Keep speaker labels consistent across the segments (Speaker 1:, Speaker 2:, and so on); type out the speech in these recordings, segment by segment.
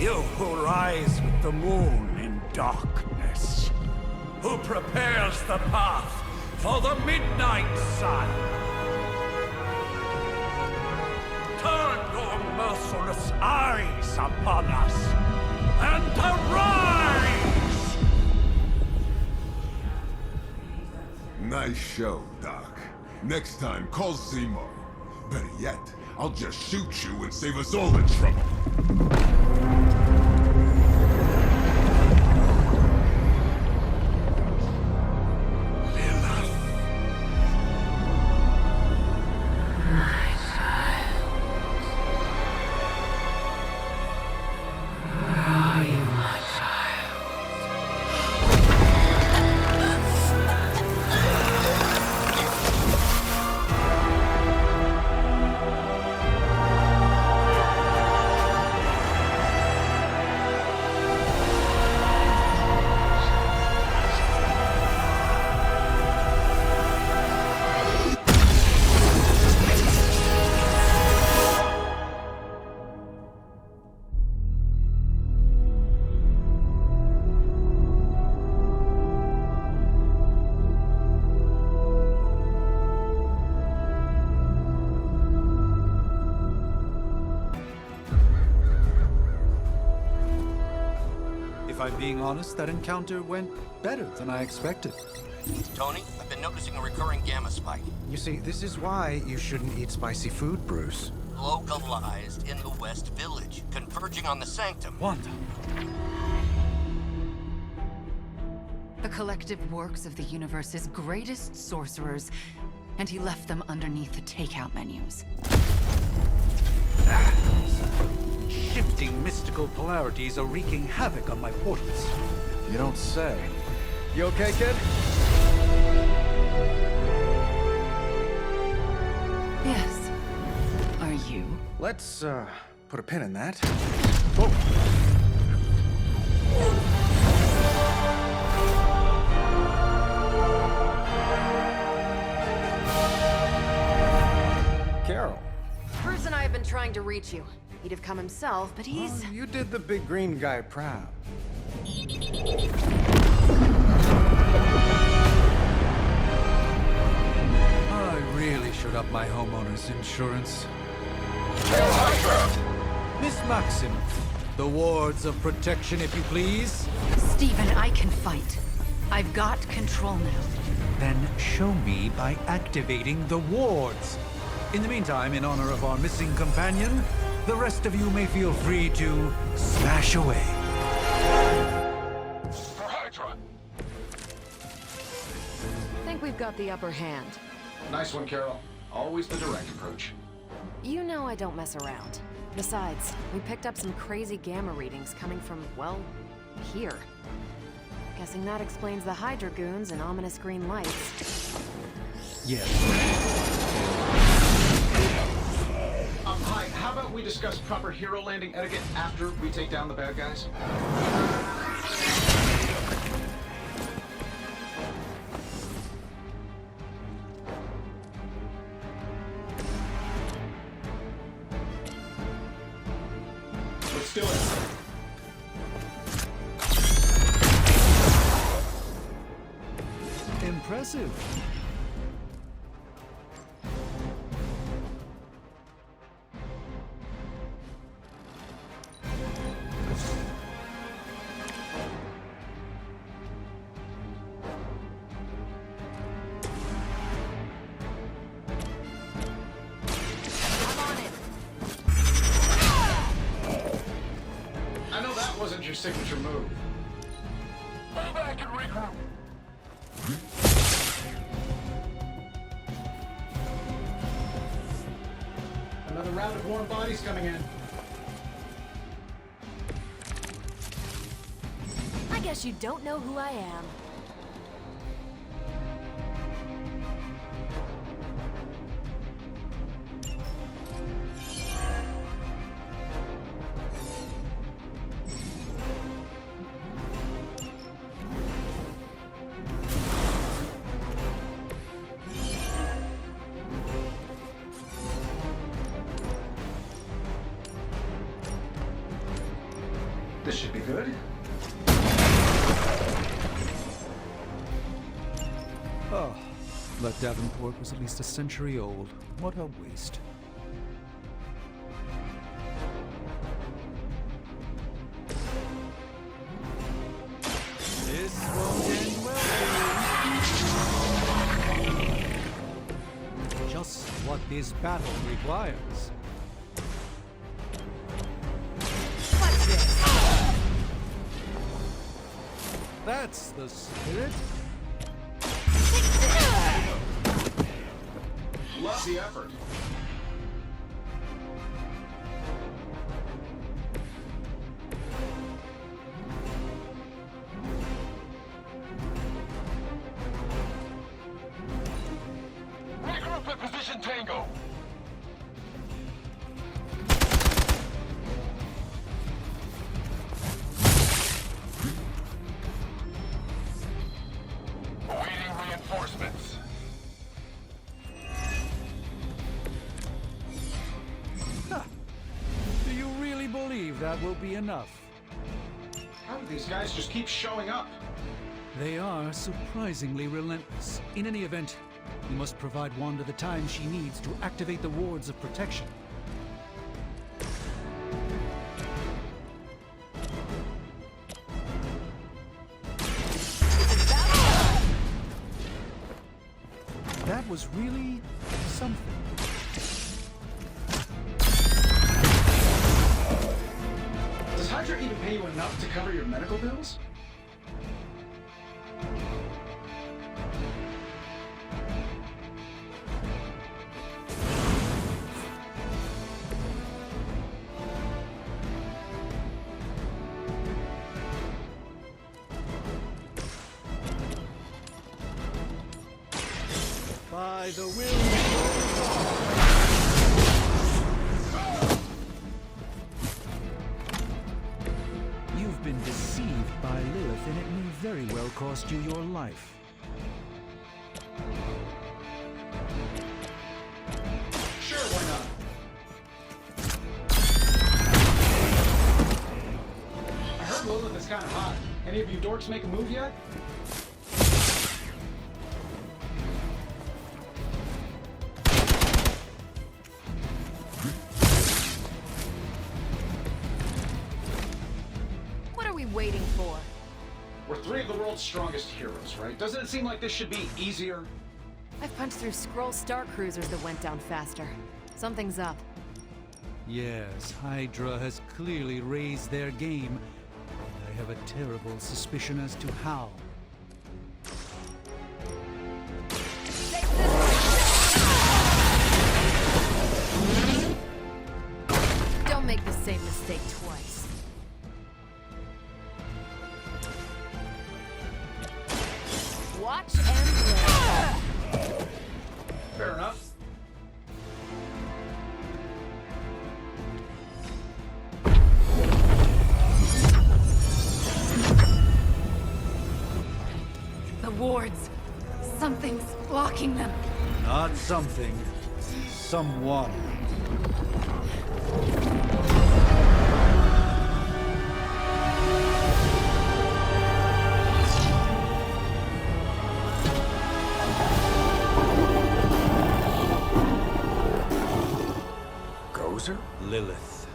Speaker 1: You who rise with the moon in darkness, who prepares the path for the midnight sun. Turn your merciless eyes upon us, and arise!
Speaker 2: Nice show, Doc. Next time, call Seymour. Better yet, I'll just shoot you and save us all the trouble.
Speaker 3: If I'm being honest, that encounter went better than I expected.
Speaker 4: Tony, I've been noticing a recurring gamma spike.
Speaker 5: You see, this is why you shouldn't eat spicy food, Bruce.
Speaker 4: Localized in the West Village, converging on the Sanctum.
Speaker 3: Wanda.
Speaker 6: The collective works of the universe's greatest sorcerers, and he left them underneath the takeout menus.
Speaker 3: Shifting mystical polarities are wreaking havoc on my portals.
Speaker 5: You don't say. You okay, kid?
Speaker 6: Yes. Are you?
Speaker 5: Let's, put a pin in that. Carol.
Speaker 7: Bruce and I have been trying to reach you. He'd have come himself, but he's...
Speaker 5: Oh, you did the big green guy proud.
Speaker 3: I really should up my homeowner's insurance. Miss Maxim, the wards of protection, if you please.
Speaker 6: Stephen, I can fight. I've got control now.
Speaker 3: Then show me by activating the wards. In the meantime, in honor of our missing companion, the rest of you may feel free to smash away.
Speaker 8: For Hydra!
Speaker 7: think we've got the upper hand.
Speaker 8: Nice one, Carol. Always the direct approach.
Speaker 7: You know I don't mess around. Besides, we picked up some crazy gamma readings coming from, well, here. Guessing that explains the Hydra goons and ominous green lights.
Speaker 3: Yes.
Speaker 8: Hi, how about we discuss proper hero landing etiquette after we take down the bad guys? Let's do it.
Speaker 3: Impressive.
Speaker 8: I know that wasn't your signature move. Stay back and regroup. Another round of warm bodies coming in.
Speaker 7: I guess you don't know who I am.
Speaker 8: This should be good.
Speaker 3: Oh, but Davenport was at least a century old. What a waste. This won't end well for you. Just what this battle requires.
Speaker 6: What's this?
Speaker 3: That's the spirit.
Speaker 8: Love the effort.
Speaker 2: Regroup at position Tango. Awaiting reinforcements.
Speaker 3: Do you really believe that will be enough?
Speaker 8: How do these guys just keep showing up?
Speaker 3: They are surprisingly relentless. In any event, we must provide Wanda the time she needs to activate the wards of protection. That was really something.
Speaker 8: Does Hydra even pay you enough to cover your medical bills?
Speaker 3: By the will. You've been deceived by Lilith, and it may very well cost you your life.
Speaker 8: Sure, why not? I heard Lilith is kind of hot. Any of you dorks make a move yet?
Speaker 7: What are we waiting for?
Speaker 8: We're three of the world's strongest heroes, right? Doesn't it seem like this should be easier?
Speaker 7: I've punched through Skrull Star Cruisers that went down faster. Something's up.
Speaker 3: Yes, Hydra has clearly raised their game. I have a terrible suspicion as to how.
Speaker 7: Don't make the same mistake twice. Watch and learn.
Speaker 8: Fair enough.
Speaker 6: The wards. Something's blocking them.
Speaker 3: Not something. Someone.
Speaker 5: Gozer?
Speaker 3: Lilith.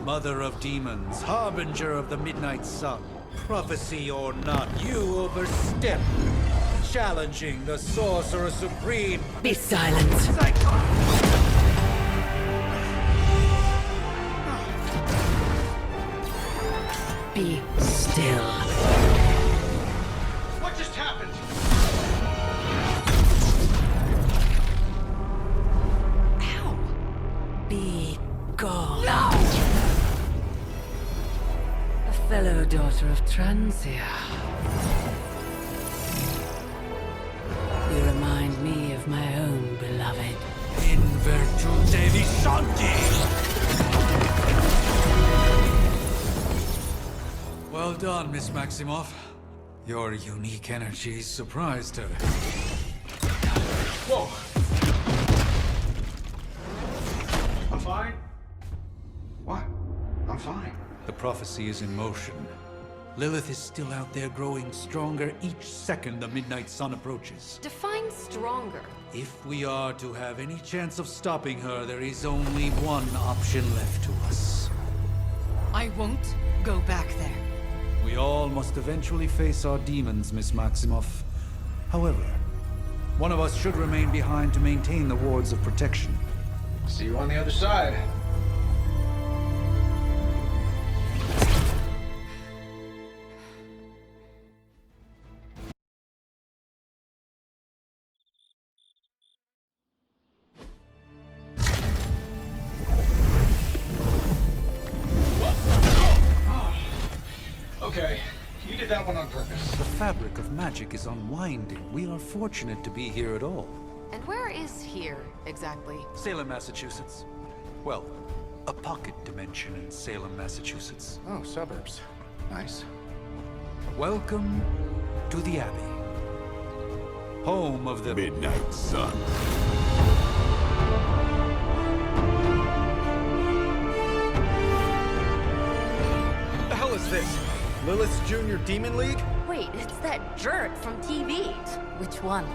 Speaker 3: Mother of demons, harbinger of the midnight sun. Prophecy or not, you overstep. Challenging the Sorcerer Supreme.
Speaker 6: Be silent. Be still.
Speaker 8: What just happened?
Speaker 6: Ow. Be gone. No! A fellow daughter of Transia. You remind me of my own beloved.
Speaker 3: In virtute vishanti! Well done, Miss Maximoff. Your unique energy surprised her.
Speaker 8: Whoa! I'm fine. What? I'm fine.
Speaker 3: The prophecy is in motion. Lilith is still out there growing stronger each second the midnight sun approaches.
Speaker 7: Define stronger.
Speaker 3: If we are to have any chance of stopping her, there is only one option left to us.
Speaker 6: I won't go back there.
Speaker 3: We all must eventually face our demons, Miss Maximoff. However, one of us should remain behind to maintain the wards of protection.
Speaker 8: See you on the other side. Okay, you did that one on purpose.
Speaker 3: The fabric of magic is unwinding. We are fortunate to be here at all.
Speaker 7: And where is here, exactly?
Speaker 3: Salem, Massachusetts. Well, a pocket dimension in Salem, Massachusetts.
Speaker 5: Oh, suburbs. Nice.
Speaker 3: Welcome to the Abbey. Home of the
Speaker 2: Midnight Sun.
Speaker 5: What the hell is this? Lilith's Junior Demon League?
Speaker 9: Wait, it's that jerk from TV. Which one?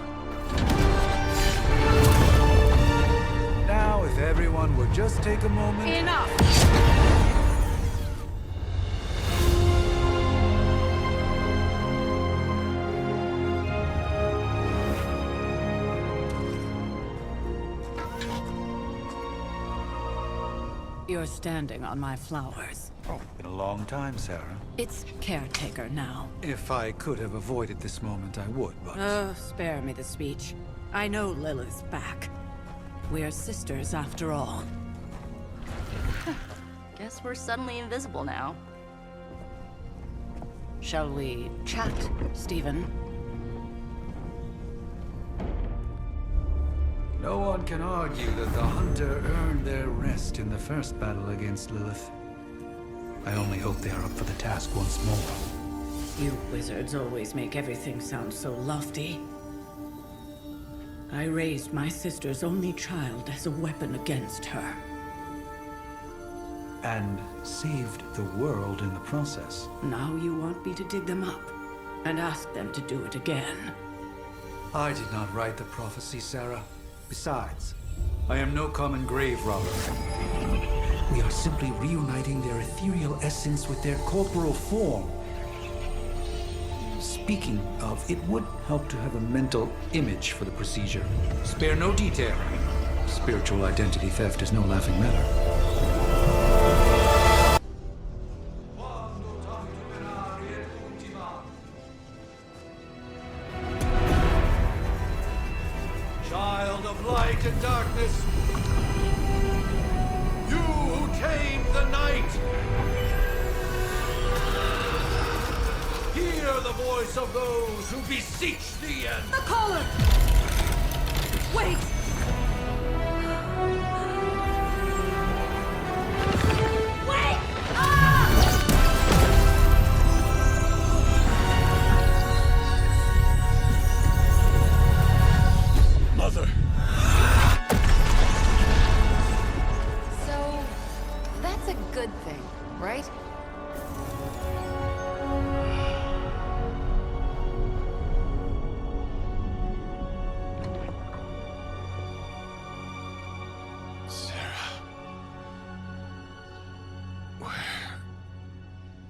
Speaker 3: Now, if everyone would just take a moment...
Speaker 6: Enough!
Speaker 10: You're standing on my flowers.
Speaker 3: Oh, been a long time, Sarah.
Speaker 10: It's caretaker now.
Speaker 3: If I could have avoided this moment, I would, but...
Speaker 10: Oh, spare me the speech. I know Lilith's back. We're sisters after all.
Speaker 9: Guess we're suddenly invisible now.
Speaker 10: Shall we chat, Stephen?
Speaker 3: No one can argue that the Hunter earned their rest in the first battle against Lilith. I only hope they are up for the task once more.
Speaker 10: You wizards always make everything sound so lofty. I raised my sister's only child as a weapon against her.
Speaker 3: And saved the world in the process.
Speaker 10: Now you want me to dig them up and ask them to do it again.
Speaker 3: I did not write the prophecy, Sarah. Besides, I am no common grave robber. We are simply reuniting their ethereal essence with their corporal form. Speaking of, it would help to have a mental image for the procedure. Spare no detail. Spiritual identity theft is no laughing matter. Child of light and darkness, you who tame the night, hear the voice of those who beseech the end.
Speaker 6: The collar! Wait!
Speaker 9: Wait! Ah!
Speaker 2: Mother.
Speaker 7: So, that's a good thing, right?
Speaker 2: Sarah. Where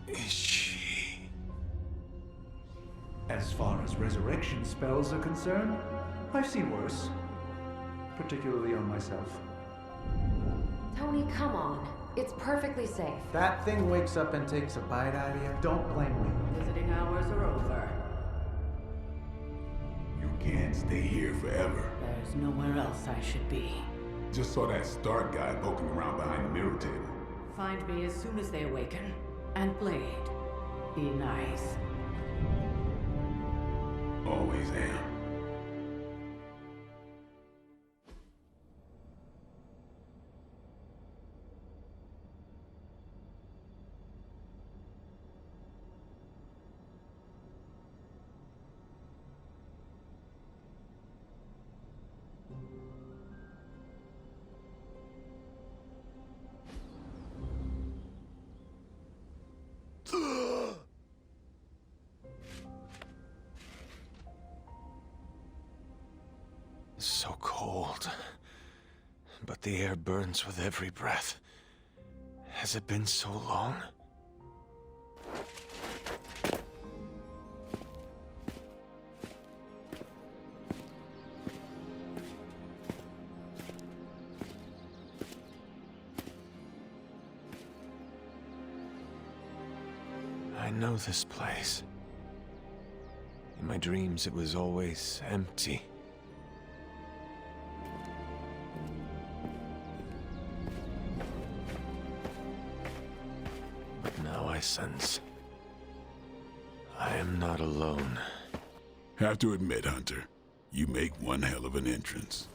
Speaker 2: is she?
Speaker 3: As far as resurrection spells are concerned, I've seen worse. Particularly on myself.
Speaker 7: Tony, come on. It's perfectly safe.
Speaker 5: That thing wakes up and takes a bite out of you. Don't blame me.
Speaker 10: Visiting hours are over.
Speaker 2: You can't stay here forever.
Speaker 10: There's nowhere else I should be.
Speaker 2: Just saw that Stark guy poking around behind the mirror table.
Speaker 10: Find me as soon as they awaken. And Blade, be nice.
Speaker 2: Always am.
Speaker 11: so cold. But the air burns with every breath. Has it been so long? I know this place. In my dreams, it was always empty. But now I sense I am not alone.
Speaker 12: Have to admit, Hunter, you make one hell of an entrance.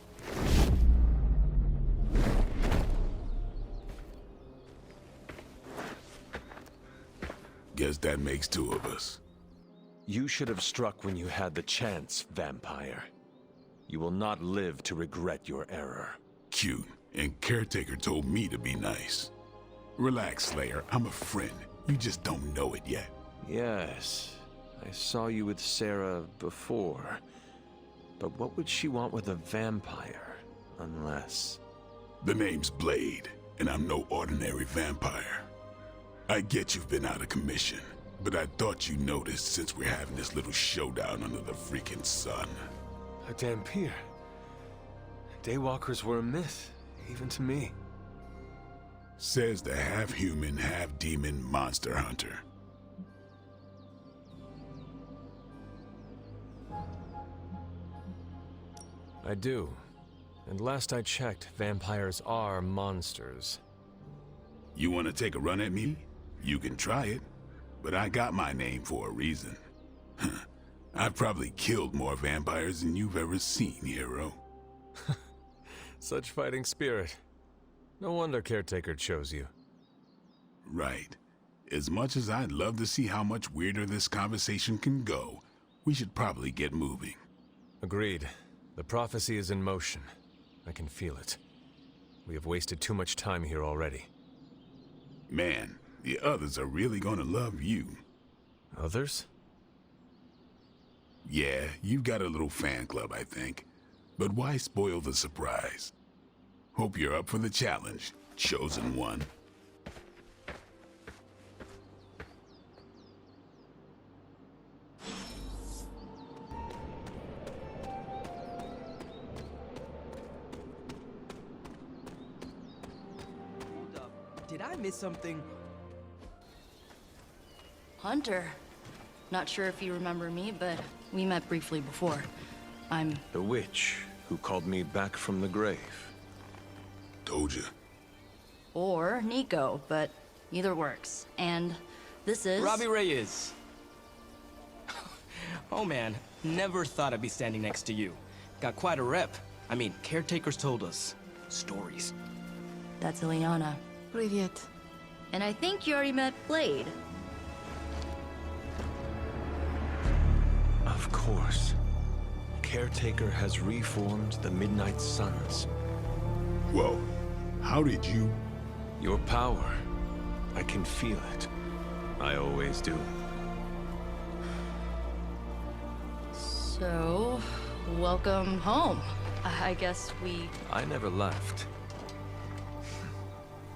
Speaker 12: Guess that makes two of us.
Speaker 11: You should have struck when you had the chance, vampire. You will not live to regret your error.
Speaker 12: Cute, and Caretaker told me to be nice. Relax, Slayer, I'm a friend. You just don't know it yet.
Speaker 11: Yes, I saw you with Sarah before. But what would she want with a vampire, unless...
Speaker 12: The name's Blade, and I'm no ordinary vampire. I get you've been out of commission, but I thought you noticed since we're having this little showdown under the freaking sun.
Speaker 11: A Dhampir. Daywalkers were a myth, even to me.
Speaker 12: Says the half-human, half-demon monster hunter.
Speaker 11: I do. And last I checked, vampires are monsters.
Speaker 12: You want to take a run at me? You can try it, but I got my name for a reason. I've probably killed more vampires than you've ever seen, hero.
Speaker 11: Such fighting spirit. No wonder Caretaker chose you.
Speaker 12: Right. As much as I'd love to see how much weirder this conversation can go, we should probably get moving.
Speaker 11: Agreed. The prophecy is in motion. I can feel it. We have wasted too much time here already.
Speaker 12: Man, the others are really gonna love you.
Speaker 11: Others?
Speaker 12: Yeah, you've got a little fan club, I think. But why spoil the surprise? Hope you're up for the challenge, chosen one.
Speaker 13: Hold up. Did I miss something?
Speaker 9: Hunter. Not sure if you remember me, but we met briefly before. I'm...
Speaker 11: The witch who called me back from the grave.
Speaker 12: Told you.
Speaker 9: Or Nico, but either works. And this is...
Speaker 13: Robbie Reyes. Oh man, never thought I'd be standing next to you. Got quite a rep. I mean, caretakers told us stories.
Speaker 9: That's Ileana.
Speaker 6: Привет.
Speaker 9: And I think you already met Blade.
Speaker 11: Of course. Caretaker has reformed the Midnight Suns.
Speaker 12: Whoa, how did you...
Speaker 11: Your power. I can feel it. I always do.
Speaker 9: So, welcome home. I guess we...
Speaker 11: I never left.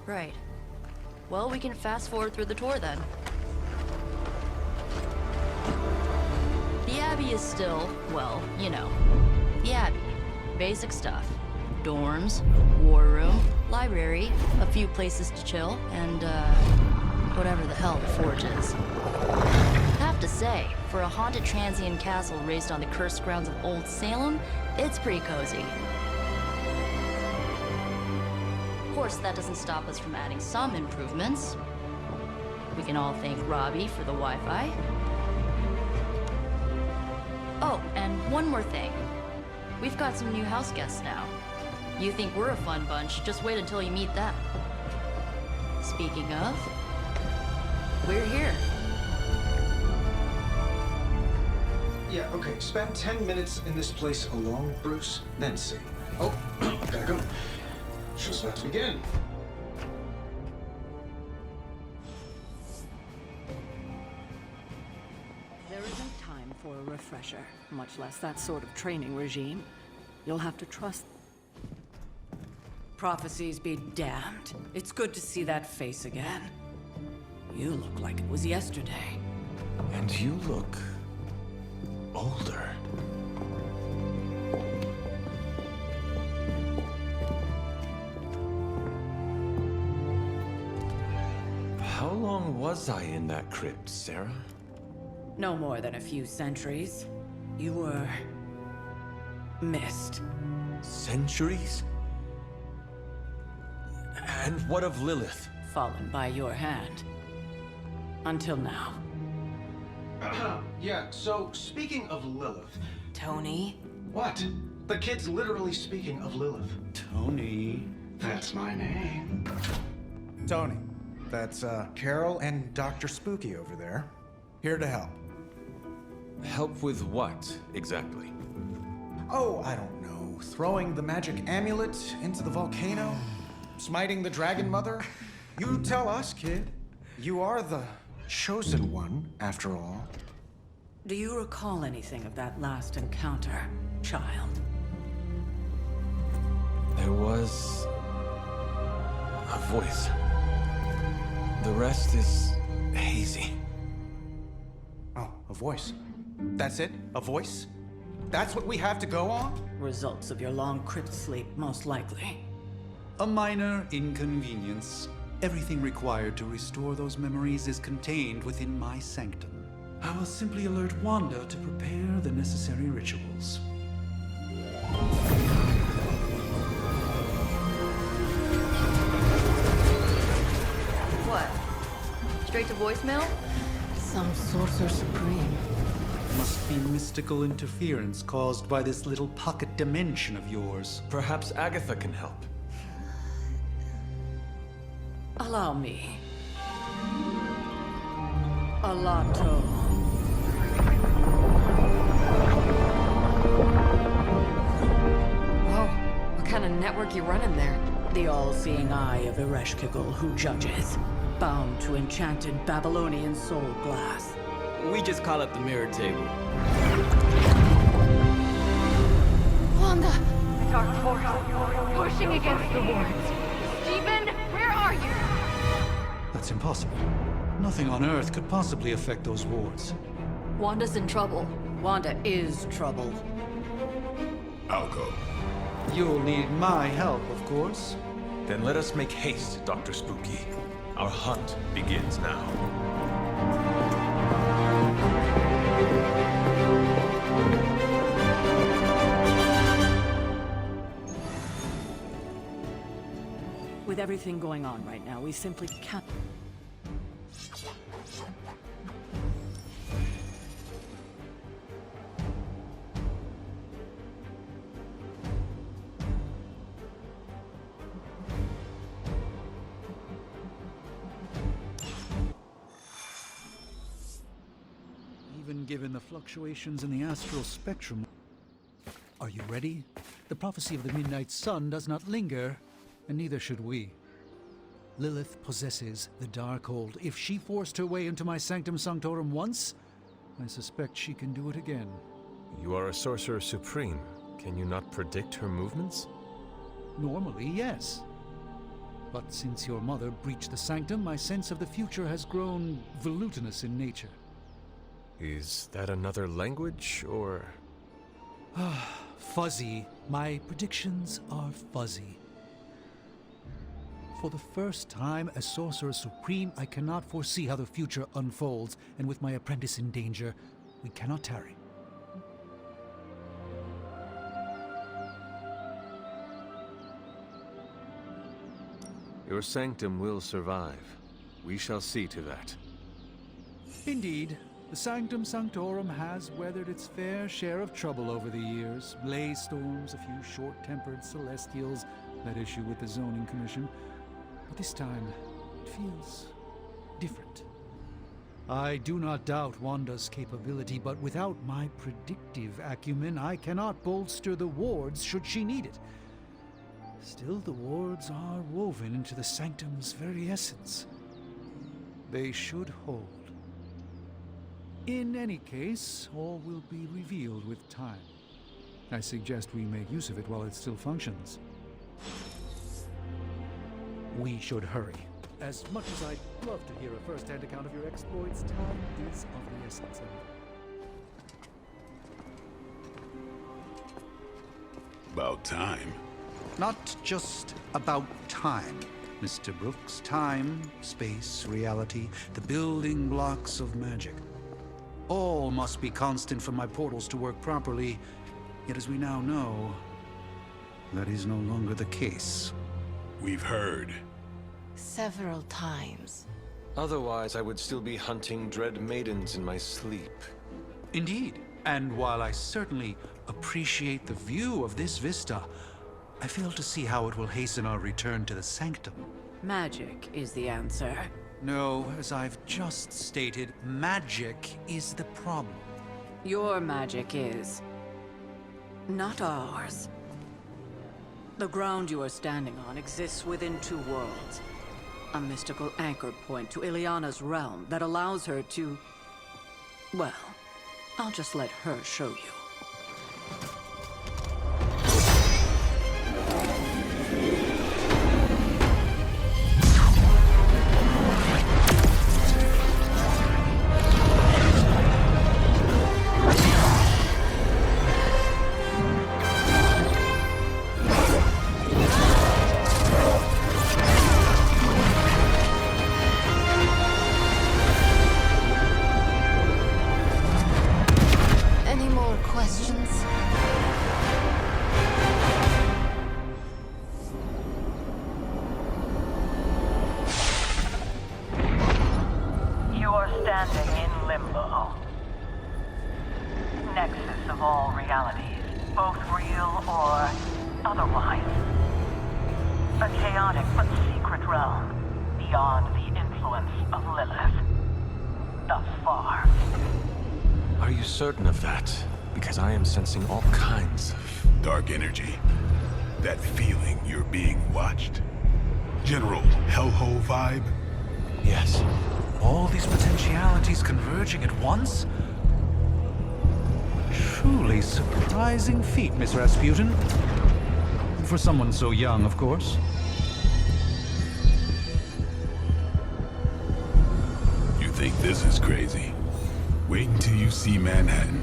Speaker 9: Right. Well, we can fast forward through the tour then. The Abbey is still, well, you know, the Abbey. Basic stuff. Dorms, war room, library, a few places to chill, and, whatever the hell the Forge is. Have to say, for a haunted transient castle raised on the cursed grounds of Old Salem, it's pretty cozy. Of course, that doesn't stop us from adding some improvements. We can all thank Robbie for the Wi-Fi. Oh, and one more thing. We've got some new house guests now. You think we're a fun bunch, just wait until you meet them. Speaking of, we're here.
Speaker 8: Yeah, okay. Spend 10 minutes in this place alone, Bruce, then see. Oh, gotta go. Show's about to begin.
Speaker 10: There isn't time for a refresher, much less that sort of training regime. You'll have to trust. Prophecies be damned. It's good to see that face again. You look like it was yesterday.
Speaker 11: And you look older. How long was I in that crypt, Sarah?
Speaker 10: No more than a few centuries. You were... missed.
Speaker 11: Centuries? And what of Lilith?
Speaker 10: Fallen by your hand. Until now.
Speaker 8: Yeah, so speaking of Lilith...
Speaker 7: Tony?
Speaker 8: What? The kid's literally speaking of Lilith.
Speaker 3: Tony.
Speaker 8: That's my name.
Speaker 5: Tony, that's Carol and Dr. Spooky over there. Here to help.
Speaker 11: Help with what, exactly?
Speaker 5: Oh, I don't know. Throwing the magic amulet into the volcano? Smiting the Dragon Mother? You tell us, kid. You are the chosen one, after all.
Speaker 10: Do you recall anything of that last encounter, child?
Speaker 11: There was... a voice. The rest is hazy.
Speaker 5: Oh, a voice. That's it? A voice? That's what we have to go on?
Speaker 10: Results of your long crypt sleep, most likely.
Speaker 3: A minor inconvenience. Everything required to restore those memories is contained within my sanctum. I will simply alert Wanda to prepare the necessary rituals.
Speaker 9: What? Straight to voicemail?
Speaker 6: Some Sorcerer Supreme.
Speaker 3: Must be mystical interference caused by this little pocket dimension of yours.
Speaker 11: Perhaps Agatha can help.
Speaker 10: Allow me. Alato.
Speaker 7: Whoa, what kind of network you running there?
Speaker 10: The all-seeing eye of Ereshkigal who judges. Bound to enchanted Babylonian soul glass.
Speaker 13: We just call it the mirror table.
Speaker 6: Wanda! The dark force, pushing against the wards. Stephen, where are you?
Speaker 3: That's impossible. Nothing on Earth could possibly affect those wards.
Speaker 9: Wanda's in trouble.
Speaker 10: Wanda is trouble.
Speaker 12: I'll go.
Speaker 3: You'll need my help, of course.
Speaker 11: Then let us make haste, Dr. Spooky. Our hunt begins now.
Speaker 10: With everything going on right now, we simply can't...
Speaker 3: Even given the fluctuations in the astral spectrum. Are you ready? The prophecy of the Midnight Sun does not linger, and neither should we. Lilith possesses the Darkhold. If she forced her way into my Sanctum Sanctorum once, I suspect she can do it again.
Speaker 11: You are a Sorcerer Supreme. Can you not predict her movements?
Speaker 3: Normally, yes. But since your mother breached the Sanctum, my sense of the future has grown volutinous in nature.
Speaker 11: Is that another language, or...?
Speaker 3: Fuzzy. My predictions are fuzzy. For the first time as Sorcerer Supreme, I cannot foresee how the future unfolds, and with my apprentice in danger, we cannot tarry.
Speaker 11: Your sanctum will survive. We shall see to that.
Speaker 3: Indeed, the Sanctum Sanctorum has weathered its fair share of trouble over the years. Blaze storms, a few short-tempered celestials that issue with the Zoning Commission. But this time, it feels different. I do not doubt Wanda's capability, but without my predictive acumen, I cannot bolster the wards should she need it. Still, the wards are woven into the Sanctum's very essence. They should hold. In any case, all will be revealed with time. I suggest we make use of it while it still functions. We should hurry. As much as I'd love to hear a first-hand account of your exploits, time is of the essence.
Speaker 12: About time.
Speaker 3: Not just about time, Mr. Brooks. Time, space, reality, the building blocks of magic. All must be constant for my portals to work properly, yet as we now know, that is no longer the case.
Speaker 12: We've heard.
Speaker 7: Several times.
Speaker 11: Otherwise, I would still be hunting dread maidens in my sleep.
Speaker 3: Indeed. And while I certainly appreciate the view of this vista, I fail to see how it will hasten our return to the Sanctum.
Speaker 10: Magic is the answer.
Speaker 3: No, as I've just stated, magic is the problem.
Speaker 10: Your magic is... not ours. The ground you are standing on exists within two worlds. A mystical anchor point to Ileana's realm that allows her to... well, I'll just let her show you.
Speaker 11: Certain of that, because I am sensing all kinds of...
Speaker 12: dark energy. That feeling you're being watched. General hellhole vibe?
Speaker 3: Yes. All these potentialities converging at once? Truly surprising feat, Miss Rasputin. For someone so young, of course.
Speaker 12: You think this is crazy? Wait until you see Manhattan.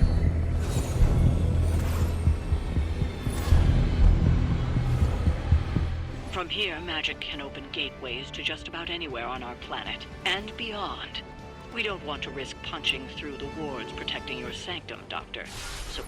Speaker 10: From here, magic can open gateways to just about anywhere on our planet, and beyond. We don't want to risk punching through the wards protecting your sanctum, Doctor. So...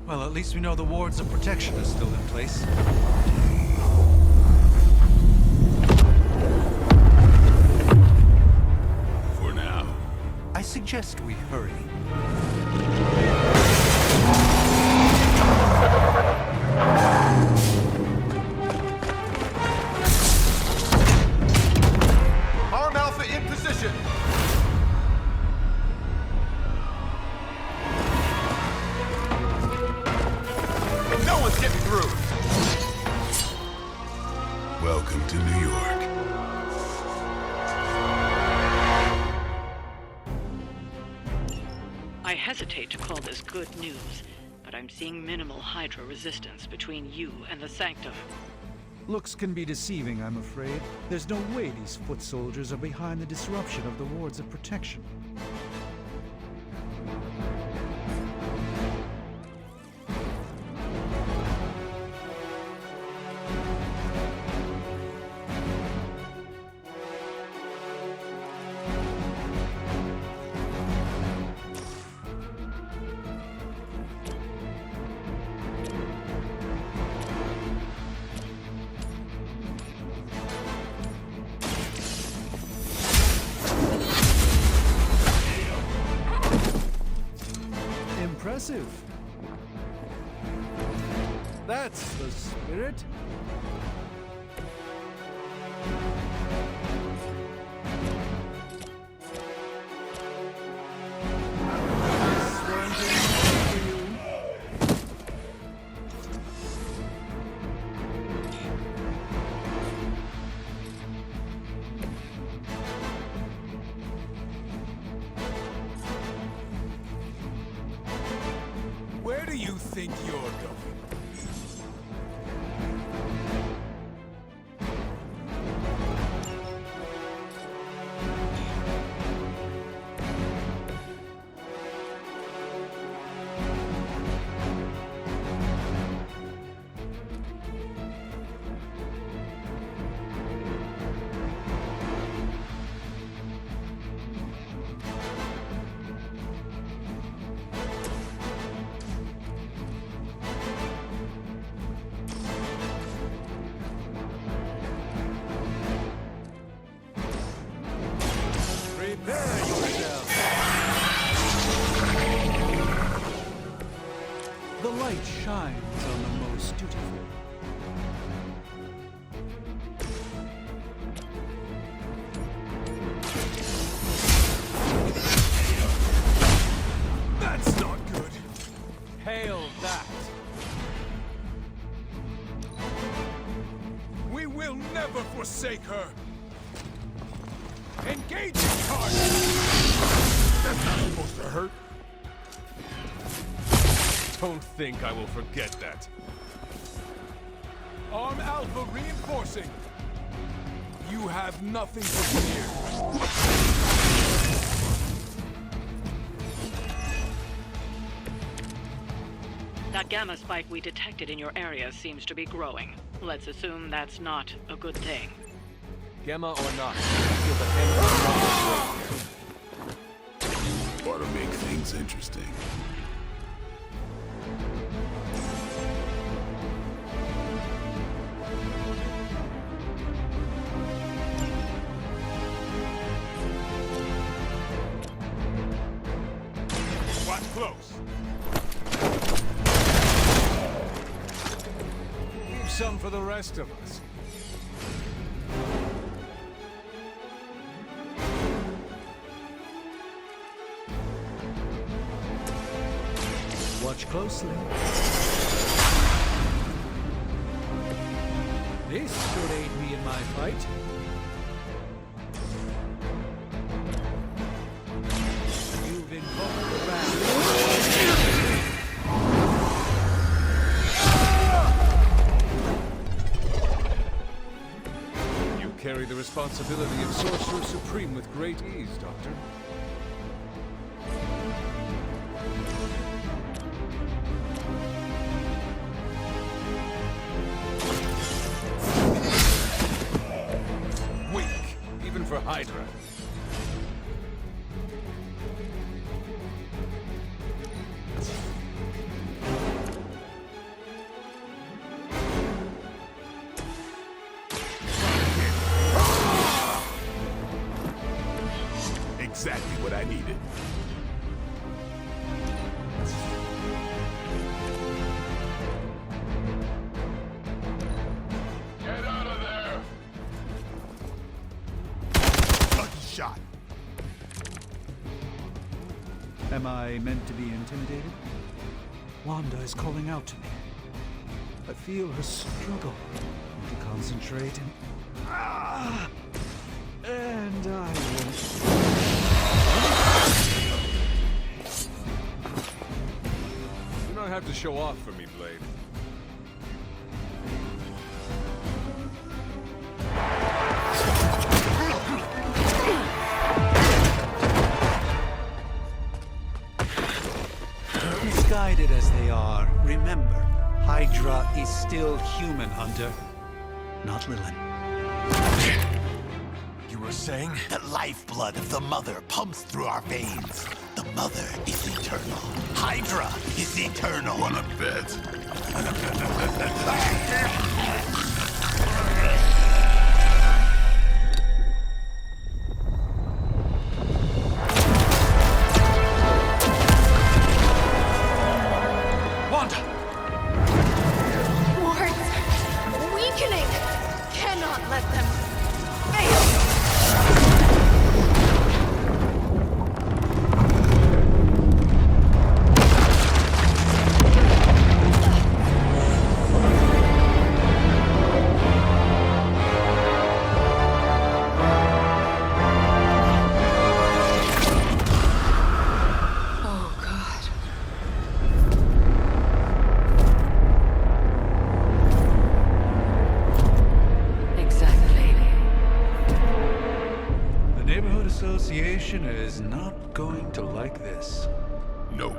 Speaker 3: Well, at least we know the wards of protection are still in place.
Speaker 12: For now.
Speaker 3: I suggest we hurry.
Speaker 14: Arm Alpha in position! No one's getting through!
Speaker 12: Welcome to New York.
Speaker 10: I hesitate to call this good news, but I'm seeing minimal Hydra resistance between you and the Sanctum.
Speaker 3: Looks can be deceiving, I'm afraid. There's no way these foot soldiers are behind the disruption of the wards of protection. impressive. That's the spirit.
Speaker 1: Where do you think you're going? Prepare yourself.
Speaker 3: The light shines on the most dutiful.
Speaker 1: That's not good. Hail that. We will never forsake her. Engage in target. That's not supposed to hurt. Don't think I will forget that. Arm Alpha reinforcing. You have nothing to fear.
Speaker 10: That gamma spike we detected in your area seems to be growing. Let's assume that's not a good thing.
Speaker 11: Gamma or not, I feel the hammer.
Speaker 12: Ought to make things interesting.
Speaker 1: Watch close. Leave some for the rest of us.
Speaker 3: Watch closely. This should aid me in my fight. You've invoked the wrath.
Speaker 1: You carry the responsibility of Sorcerer Supreme with great ease, Doctor. For Hydra.
Speaker 12: Exactly what I needed.
Speaker 1: Get out of there!
Speaker 12: Shot.
Speaker 3: Am I meant to be intimidated? Wanda is calling out to me. I feel her struggle to concentrate and I will.
Speaker 1: You don't have to show off for me, Blade.
Speaker 3: Misguided as they are, remember, Hydra is still human, Hunter. Not Lilin.
Speaker 15: You were saying? The lifeblood of the Mother pumps through our veins. The Mother is eternal. Hydra is eternal.
Speaker 12: Wanna bet?
Speaker 3: executioner is not going to like this.
Speaker 12: No.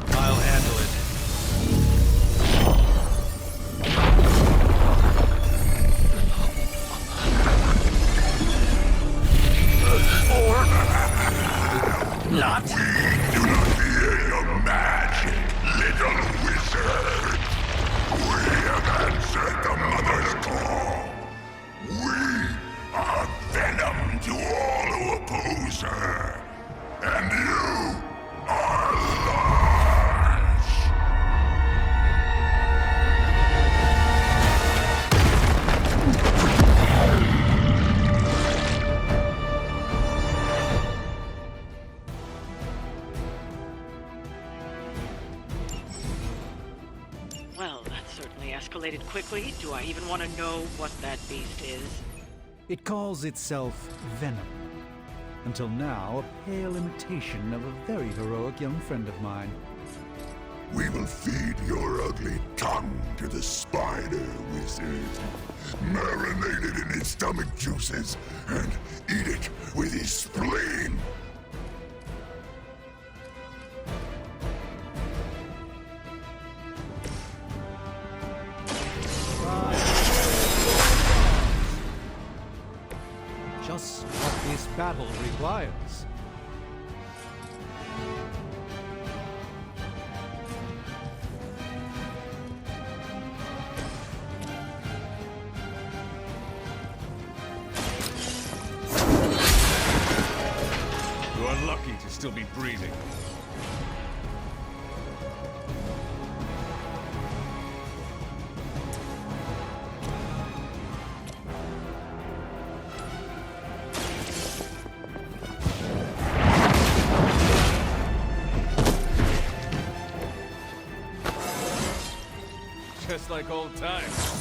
Speaker 3: I'll handle it.
Speaker 15: Not.
Speaker 2: Do not fear your magic, little wizard. We have answered the Mother's call. We are venom to all who oppose her. And you are Lars.
Speaker 10: Well, that certainly escalated quickly. Do I even want to know what that beast is?
Speaker 3: It calls itself Venom. Until now, a pale imitation of a very heroic young friend of mine.
Speaker 2: We will feed your ugly tongue to the spider wizard. Marinate it in his stomach juices and eat it with his spleen.
Speaker 3: Just what this battle requires.
Speaker 14: You are lucky to still be breathing. Just like old times.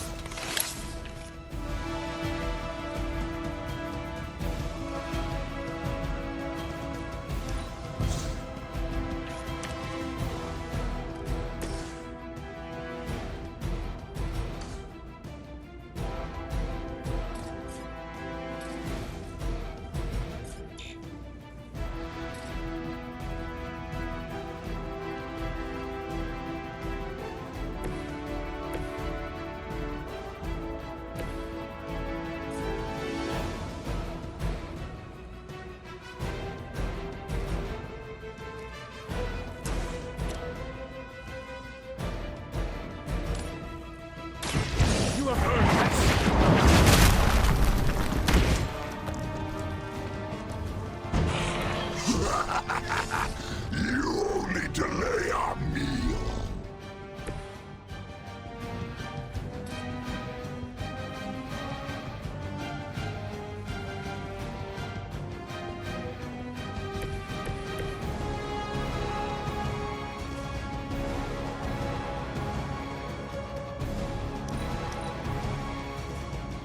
Speaker 14: You have earned
Speaker 2: this. You only delay our meal.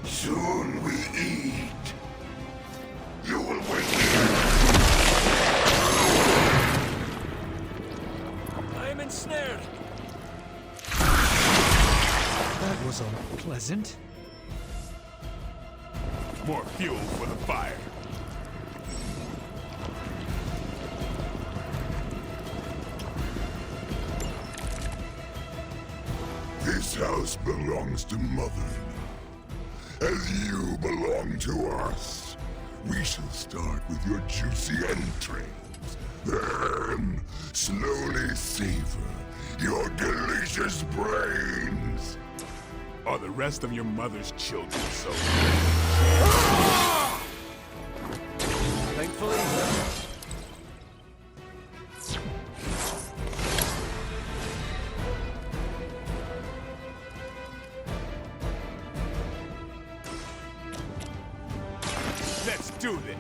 Speaker 2: Soon we eat. You will wake
Speaker 14: I am ensnared.
Speaker 3: That was unpleasant.
Speaker 12: More fuel for the fire.
Speaker 2: This house belongs to Mother. As you belong to us, we shall start with your juicy entrails, then slowly savor your delicious brains.
Speaker 12: Are the rest of your mother's children so?
Speaker 14: Thankfully,
Speaker 12: let's do this.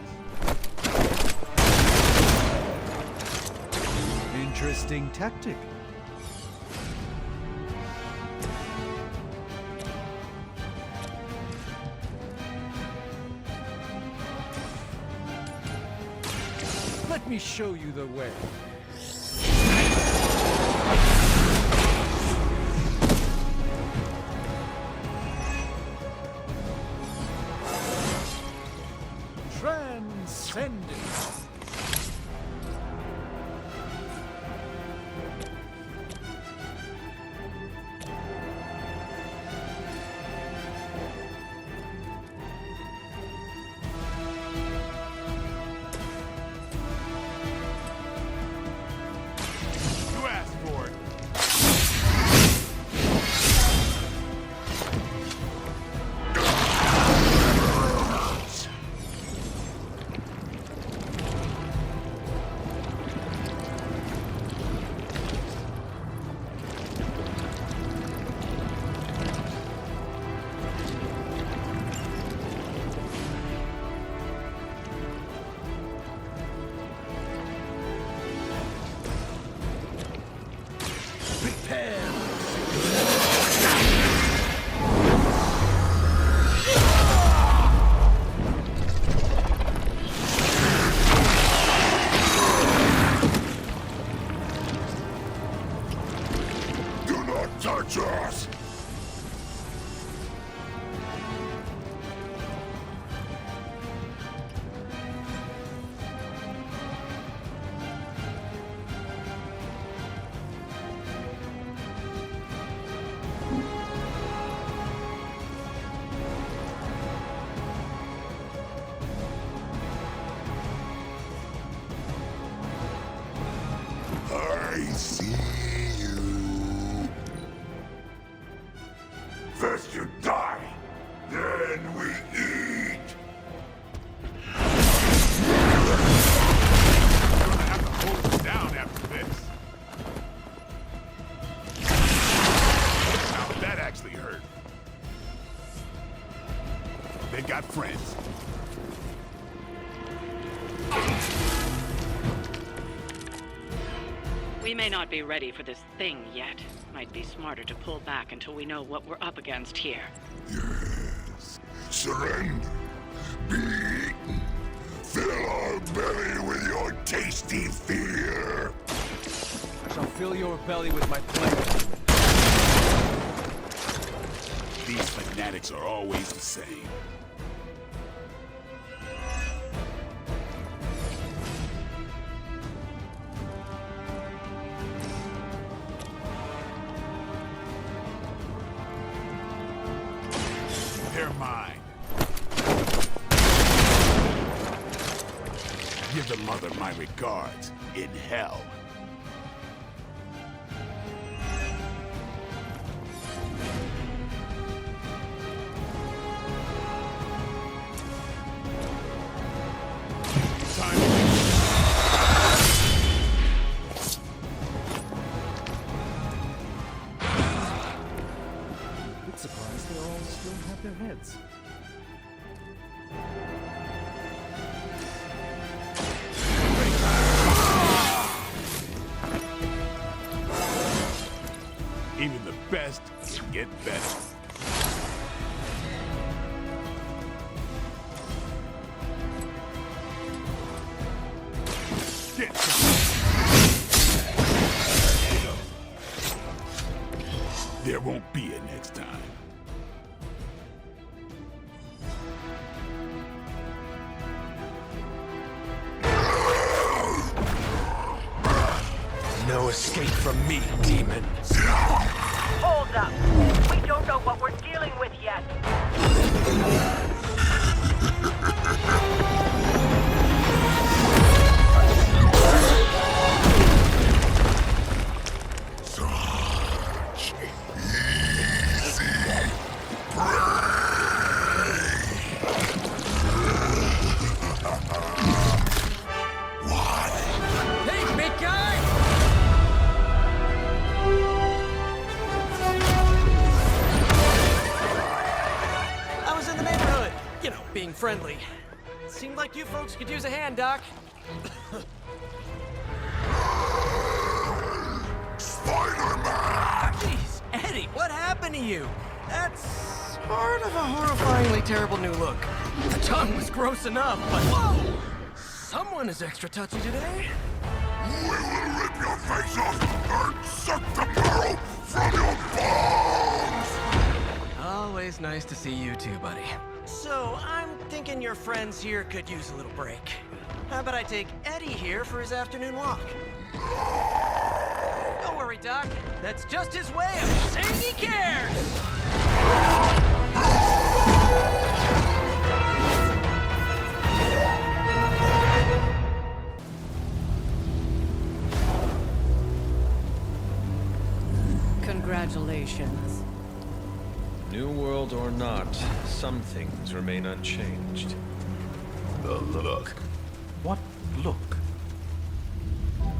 Speaker 3: Interesting tactic. Let me show you the way. Transcendence.
Speaker 2: First you die, then we eat.
Speaker 12: We're gonna have to hold it down after this. Now that actually hurt. They got friends.
Speaker 10: We may not be ready for this thing yet. Might be smarter to pull back until we know what we're up against here.
Speaker 2: Yes. Surrender. Be eaten. Fill our belly with your tasty fear.
Speaker 13: I shall fill your belly with my pleasure.
Speaker 12: These fanatics are always the same. They're mine. Give the mother my regards in hell.
Speaker 13: Bit surprised they all still have their heads.
Speaker 12: Even the best can get better. Get There won't be a next time.
Speaker 14: No escape from me, demon.
Speaker 16: Hold up. We don't know what we're dealing with yet.
Speaker 2: Such easy prey. What?
Speaker 13: Hey, big guy! I was in the neighborhood. You know, being friendly. Seemed like you folks could use a hand, Doc.
Speaker 2: Spider-Man!
Speaker 13: Jeez, Eddie, what happened to you? That's sort of a horrifyingly terrible new look. The tongue was gross enough, but whoa! Someone is extra touchy today.
Speaker 2: We will rip your face off and suck the marrow from your bones!
Speaker 13: Always nice to see you too, buddy. So, I'm thinking your friends here could use a little break. How about I take Eddie here for his afternoon walk? Don't worry, Doc. That's just his way of saying he cares!
Speaker 10: Congratulations.
Speaker 11: New world or not, some things remain unchanged.
Speaker 12: The look.
Speaker 13: What look?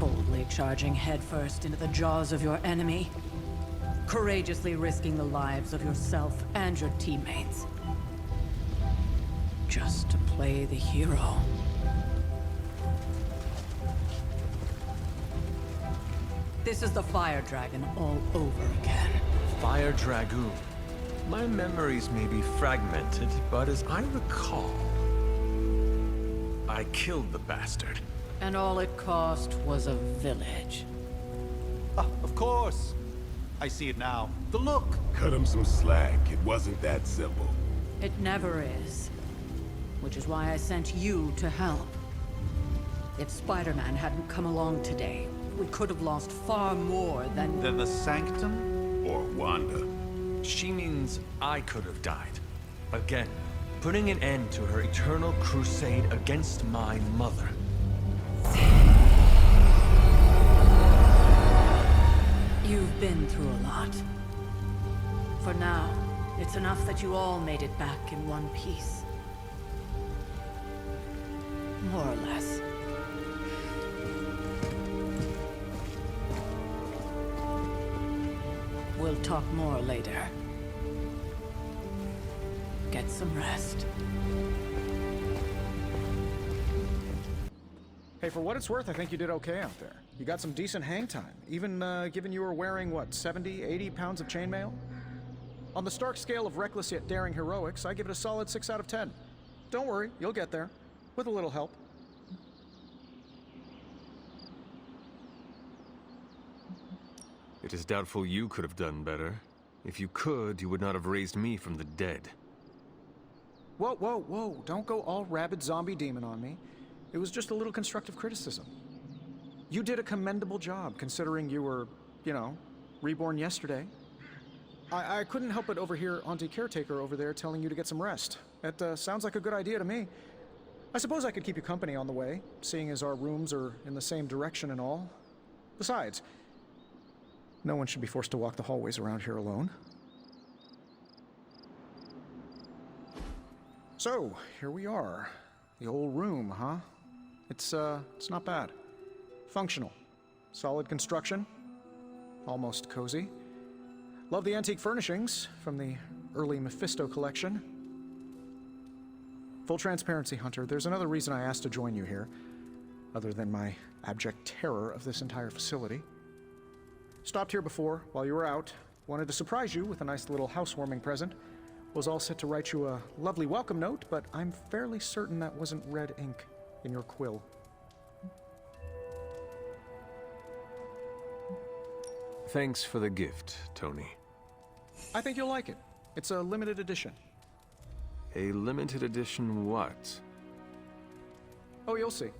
Speaker 10: Boldly charging headfirst into the jaws of your enemy. Courageously risking the lives of yourself and your teammates. Just to play the hero. This is the Fire Dragon all over again.
Speaker 11: Fire Dragoon. My memories may be fragmented, but as I recall, I killed the bastard.
Speaker 10: And all it cost was a village.
Speaker 5: Of course. I see it now. The look.
Speaker 12: Cut him some slack. It wasn't that simple.
Speaker 10: It never is. Which is why I sent you to help. If Spider-Man hadn't come along today, we could have lost far more than...
Speaker 5: Then the Sanctum?
Speaker 12: Or Wanda.
Speaker 11: She means I could have died. Again, putting an end to her eternal crusade against my mother.
Speaker 10: You've been through a lot. For now, It's enough that you all made it back in one piece. More or less. We'll talk more later. Get some rest.
Speaker 5: Hey, for what it's worth, I think you did okay out there. You got some decent hang time, even given you were wearing, what, 70, 80 pounds of chainmail? On the Stark scale of reckless yet daring heroics, I give it a solid 6 out of 10. Don't worry, you'll get there. With a little help.
Speaker 11: It is doubtful you could have done better. If you could, you would not have raised me from the dead.
Speaker 5: Whoa, whoa, whoa. Don't go all rabid zombie demon on me. It was just a little constructive criticism. You did a commendable job, considering you were, you know, reborn yesterday. I couldn't help but overhear Auntie Caretaker over there telling you to get some rest. That sounds like a good idea to me. I suppose I could keep you company on the way, seeing as our rooms are in the same direction and all. Besides, no one should be forced to walk the hallways around here alone. So, here we are. The old room, huh? It's not bad. Functional. Solid construction. Almost cozy. Love the antique furnishings from the early Mephisto collection. Full transparency, Hunter, there's another reason I asked to join you here, other than my abject terror of this entire facility. Stopped here before, while you were out. Wanted to surprise you with a nice little housewarming present. Was all set to write you a lovely welcome note, but I'm fairly certain that wasn't red ink in your quill.
Speaker 11: Thanks for the gift, Tony.
Speaker 5: I think you'll like it. It's a limited edition.
Speaker 11: A limited edition what?
Speaker 5: Oh, you'll see.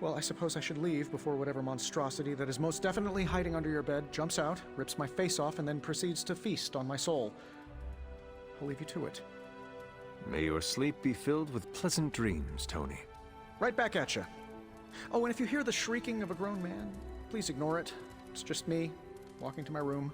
Speaker 5: Well, I suppose I should leave before whatever monstrosity that is most definitely hiding under your bed jumps out, rips my face off, and then proceeds to feast on my soul. I'll leave you to it.
Speaker 11: May your sleep be filled with pleasant dreams, Tony.
Speaker 5: Right back at you. Oh, and if you hear the shrieking of a grown man, please ignore it. It's just me, walking to my room.